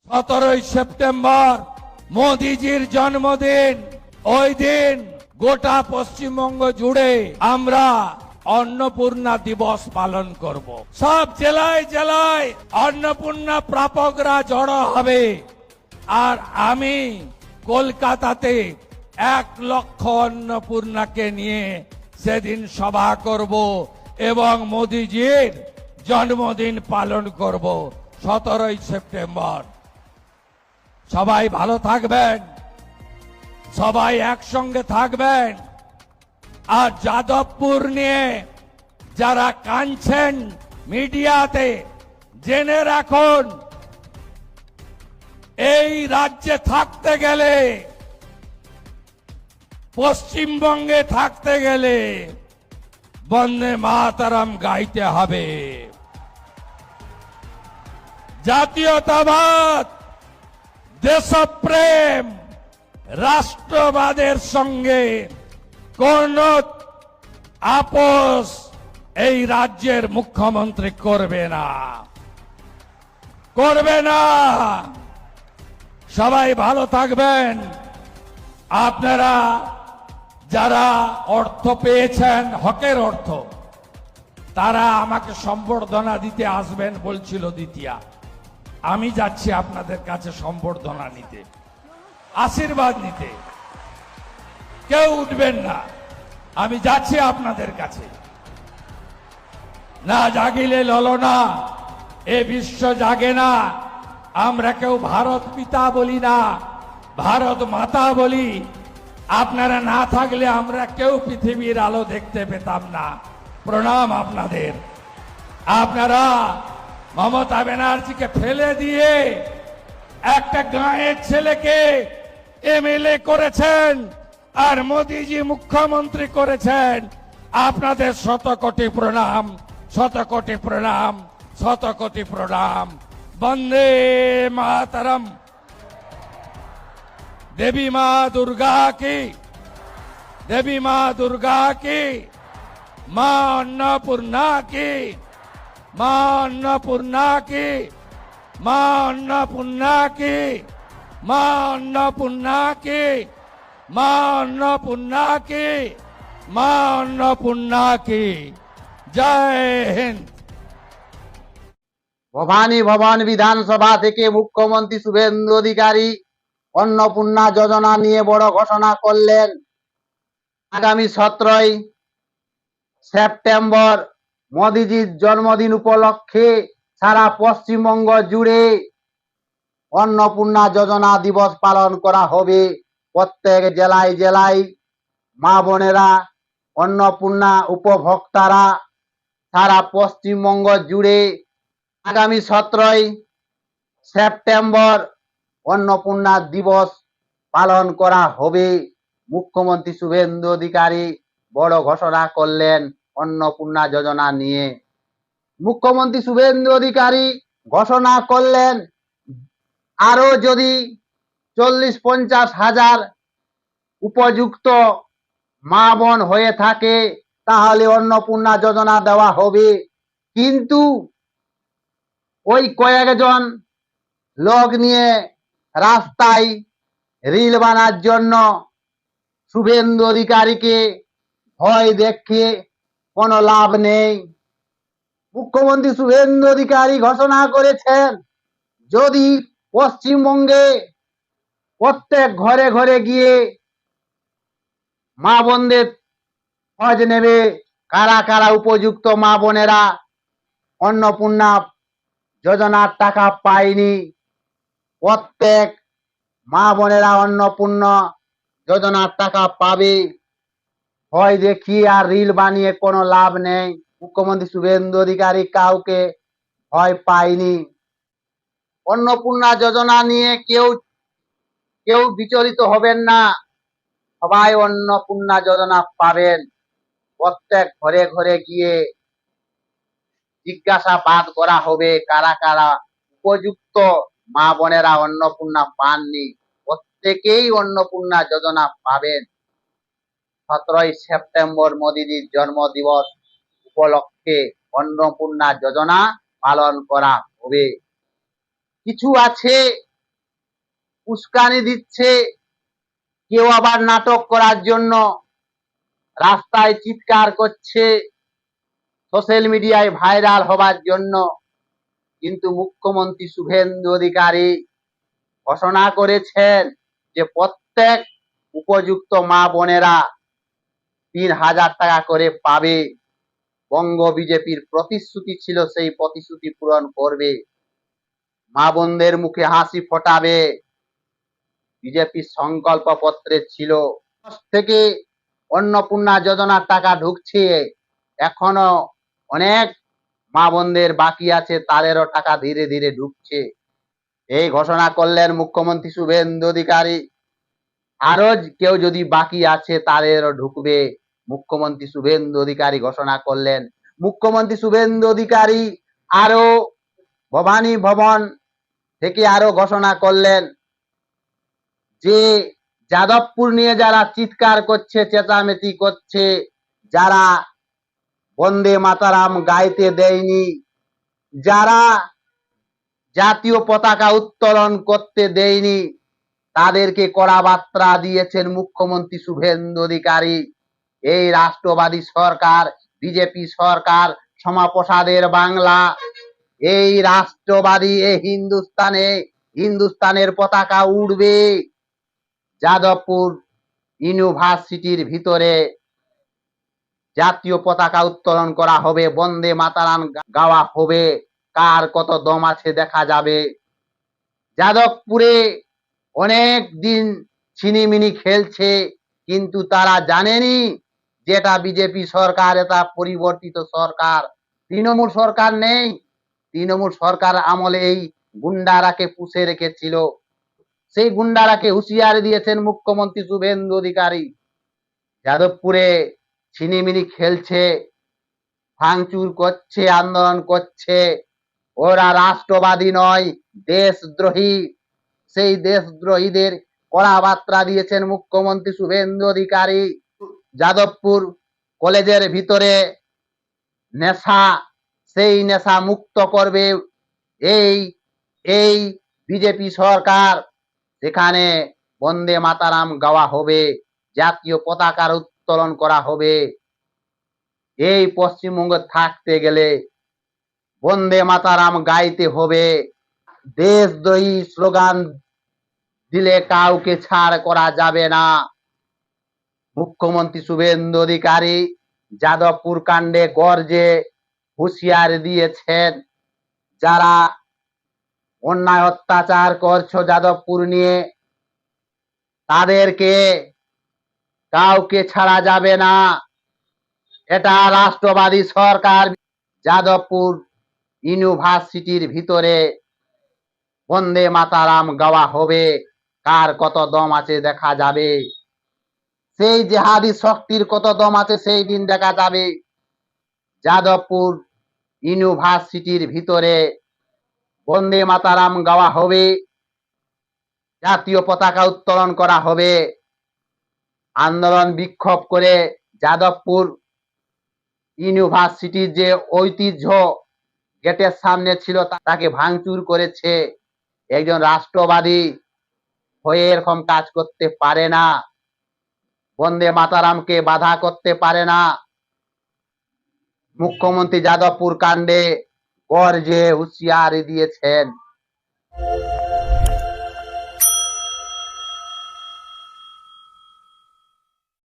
17 September মোদিজির জন্মদিন। ওই দিন গোটা পশ্চিমবঙ্গ জুড়ে আমরা অন্নপূর্ণা দিবস পালন করব। সব জেলায় জেলায় অন্নপূর্ণা প্রাপকরা জড়ো হবে। আর আমি কলকাতাতে 1 লক্ষ অন্নপূর্ণাকে নিয়ে সেদিন সভা করব এবং মোদিজির জন্মদিন পালন করব 17 সেপ্টেম্বর। সবাই ভালো থাকবেন, সবাই একসঙ্গে থাকবেন। আর যাদবপুর নিয়ে যারা কাঁদছেন মিডিয়াতে, জেনে রাখুন এই রাজ্যে থাকতে গেলে, পশ্চিমবঙ্গে থাকতে গেলে বন্দে মাতরম গাইতে হবে। জাতীয়তাবাদ, দেশপ্রেম, রাষ্ট্রবাদের সঙ্গে কোন আপোষ এই রাজ্যের মুখ্যমন্ত্রী করবে না, করবে না। সবাই ভালো থাকবেন। আপনারা যারা অর্থ পেয়েছেন, হকের অর্থ, তারা আমাকে সম্বর্ধনা দিতে আসবেন বলছিল দ্বিতীয়া। আমি যাচ্ছি আপনাদের কাছে সম্বর্ধনা নিতে, আশীর্বাদ নিতে। কেউ উঠবেন না, আমি যাচ্ছি আপনাদের কাছে। না জাগিলে ললনা, এ বিশ্ব জাগে না। আমরা কেউ ভারত পিতা বলি না, ভারত মাতা বলি। আপনারা না থাকলে আমরা কেউ পৃথিবীর আলো দেখতে পেতাম না। প্রণাম আপনাদের। আপনারা মমতা ব্যানার্জিকে ফেলে দিয়ে একটা গাঁয়ের ছেলেকে এমএলএ করেছেন আর মোদিজি মুখ্যমন্ত্রী করেছেন। আপনাদের শত কোটি প্রণাম, শত কোটি প্রণাম, শত কোটি প্রণাম। বন্দে মাতরম। देवी मां दुर्गा की, देवी मां दुर्गा की, मां अन्नपूर्णा की, मां अन्नपूर्णा की, मां अन्नपूर्णा की, मां अन्नपूर्णा की, मां अन्नपूर्णा की, मां अन्नपूर्णा की। जय हिंद। ভবানী ভবন বিধানসভা থেকে মুখ্যমন্ত্রী শুভেন্দু অধিকারী অন্নপূর্ণা যোজনা নিয়ে বড় ঘোষণা করলেন। আগামী 17 সেপ্টেম্বর মোদিজির জন্মদিন উপলক্ষে সারা পশ্চিমবঙ্গ জুড়ে অন্নপূর্ণা যোজনা দিবস পালন করা হবে। প্রত্যেক জেলায় জেলায় মা বোনেরা, অন্নপূর্ণা উপভোক্তারা সারা পশ্চিমবঙ্গ জুড়ে আগামী 17 সেপ্টেম্বর অন্নপূর্ণা দিবস পালন করা হবে। মুখ্যমন্ত্রী শুভেন্দু অধিকারী বড় ঘোষণা করলেন অন্নপূর্ণা যোজনা নিয়ে। মুখ্যমন্ত্রী শুভেন্দু অধিকারী ঘোষণা করলেন আরো যদি 40-50 হাজার উপযুক্ত মা বোন হয়ে থাকে তাহলে অন্নপূর্ণা যোজনা দেওয়া হবে। কিন্তু ওই কয়েকজন লোক নিয়ে রাস্তায় রিল বানার জন্য শুভেন্দু অধিকারীকে ভয় দেখিয়ে কোনো লাভ নেই। মুখ্যমন্ত্রী শুভেন্দু অধিকারী ঘোষণা করেছেন যদি পশ্চিমবঙ্গে প্রত্যেক ঘরে ঘরে গিয়ে মা বোনদের খোঁজ নেবে কারা কারা উপযুক্ত মা বোনেরা অন্নপূর্ণা যোজনার টাকা পায়নি। প্রত্যেক মা বোনেরা অন্নপূর্ণা যোজনার টাকা পাবে। ভয় দেখিয়ে আর রিল বানিয়ে কোনো লাভ নেই। মুখ্যমন্ত্রী শুভেন্দু অধিকারী কাউকে ভয় পায়নি। অন্নপূর্ণা যোজনা নিয়ে কেউ বিচলিত হবেন না। সবাই অন্নপূর্ণা যোজনা পাবেন। প্রত্যেক ঘরে ঘরে গিয়ে জিজ্ঞাসাবাদ করা হবে কারা কারা উপযুক্ত মা বোনেরা অন্নপূর্ণা পাননি। প্রত্যেকেই অন্নপূর্ণা যোজনা পাবেন। 17 সেপ্টেম্বর মোদিজির জন্মদিবস উপলক্ষে অন্নপূর্ণা যোজনা পালন করা হবে। কিছু আছে উস্কানি দিচ্ছে, কেউ আবার নাটক করার জন্য রাস্তায় চিৎকার করছে, সোশ্যাল মিডিয়ায় ভাইরাল হবার জন্য। কিন্তু মুখ্যমন্ত্রী শুভেন্দু অধিকারী ঘোষণা করেছেন যে প্রত্যেক উপযুক্ত মা বোনেরা ৩,০০০ টাকা করে পাবে। বঙ্গ বিজেপির প্রতিশ্রুতি ছিল, সেই প্রতিশ্রুতি পূরণ করবে, মা বোনদের মুখে হাসি ফোটাবে। বিজেপির সংকল্প পত্রে ছিল। থেকে অন্নপূর্ণা যোজনার টাকা ঢুকছে, এখনো অনেক মা বোনদের বাকি আছে, তাদেরও টাকা ধীরে ধীরে ঢুকছে। এই ঘোষণা করলেন মুখ্যমন্ত্রী শুভেন্দু অধিকারী। আরো কেউ যদি বাকি আছে তাদেরও ঢুকবে, মুখ্যমন্ত্রী শুভেন্দু অধিকারী ঘোষণা করলেন। মুখ্যমন্ত্রী শুভেন্দু অধিকারী আরো ভবানী ভবন থেকে আরো ঘোষণা করলেন যে যাদবপুর নিয়ে যারা চিৎকার করছে, চেঁচামেচি করছে, যারা বন্দে মাতারাম গাইতে দেয়নি, যারা জাতীয় পতাকা উত্তোলন করতে দেয়নি, তাদেরকে কড়া বার্তা দিয়েছেন মুখ্যমন্ত্রী শুভেন্দু অধিকারী। এই রাষ্ট্রবাদী সরকার, বিজেপি সরকার, শ্যামাপ্রসাদের বাংলা, এই রাষ্ট্রবাদী এই হিন্দুস্তানের পতাকা উড়বে। যাদবপুর ইউনিভার্সিটির ভিতরে জাতীয় পতাকা উত্তোলন করা হবে, বন্দে মাতারাম গাওয়া হবে, কার কত দম আছে দেখা যাবে। যাদবপুরে অনেক দিন ছিনিমিনি খেলছে, কিন্তু তারা জানেনি যেটা বিজেপি সরকার, এটা পরিবর্তিত সরকার, তৃণমূল সরকার নেই। তৃণমূল সরকার আমলে এই গুন্ডারাকে পুষে রেখেছিল, সেই গুন্ডারাকে হুঁশিয়ারি দিয়েছেন মুখ্যমন্ত্রী শুভেন্দু অধিকারী। যাদবপুরে ছিনিমিনি খেলছে, ভাঙচুর করছে, আন্দোলন করছে, ওরা রাষ্ট্রবাদী নয়, দেশদ্রোহী। সেই দেশদ্রোহীদের কড়া বার্তা দিয়েছেন মুখ্যমন্ত্রী শুভেন্দু অধিকারী। যাদবপুর কলেজের ভিতরে নেশা, সেই নেশা মুক্ত করবে এই এই বিজেপি সরকার। সেখানে বন্দে মাতারাম গাওয়া হবে, জাতীয় পতাকার উত্তোলন করা হবে। এই পশ্চিমবঙ্গে থাকতে গেলে বন্দে মাতারাম গাইতে হবে। দেশদ্রোহী স্লোগান দিলে কাউকে ছাড় করা যাবে না। মুখ্যমন্ত্রী শুভেন্দু অধিকারী যাদবপুর কাণ্ডে গর্জে হুঁশিয়ারি দিয়েছেন, যারা অন্যায় অত্যাচার করছো যাদবপুর নিয়ে, তাদেরকে কাউকে ছাড়া যাবে না। এটা রাষ্ট্রবাদী সরকার। যাদবপুর ইউনিভার্সিটির ভিতরে বন্দে মাতারাম গাওয়া হবে, কার কত দম আছে দেখা যাবে। সেই জেহাদি শক্তির কত দম আছে সেই দিন দেখা যাবে। যাদবপুর ইউনিভার্সিটির ভিতরে বন্দে মাতারাম গাওয়া হবে, জাতীয় পতাকা উত্তোলন করা হবে। আন্দোলন বিক্ষোভ করে যাদবপুর ইউনিভার্সিটির যে ঐতিহ্য গেটের সামনে ছিল তাকে ভাঙচুর করেছে। একজন রাষ্ট্রবাদী হয়ে এরকম কাজ করতে পারে না, বন্দে মাতারামকে বাধা করতে পারে না। মুখ্যমন্ত্রী যাদবপুর কাণ্ডে গর্জে হুঁশিয়ারি দিয়েছেন।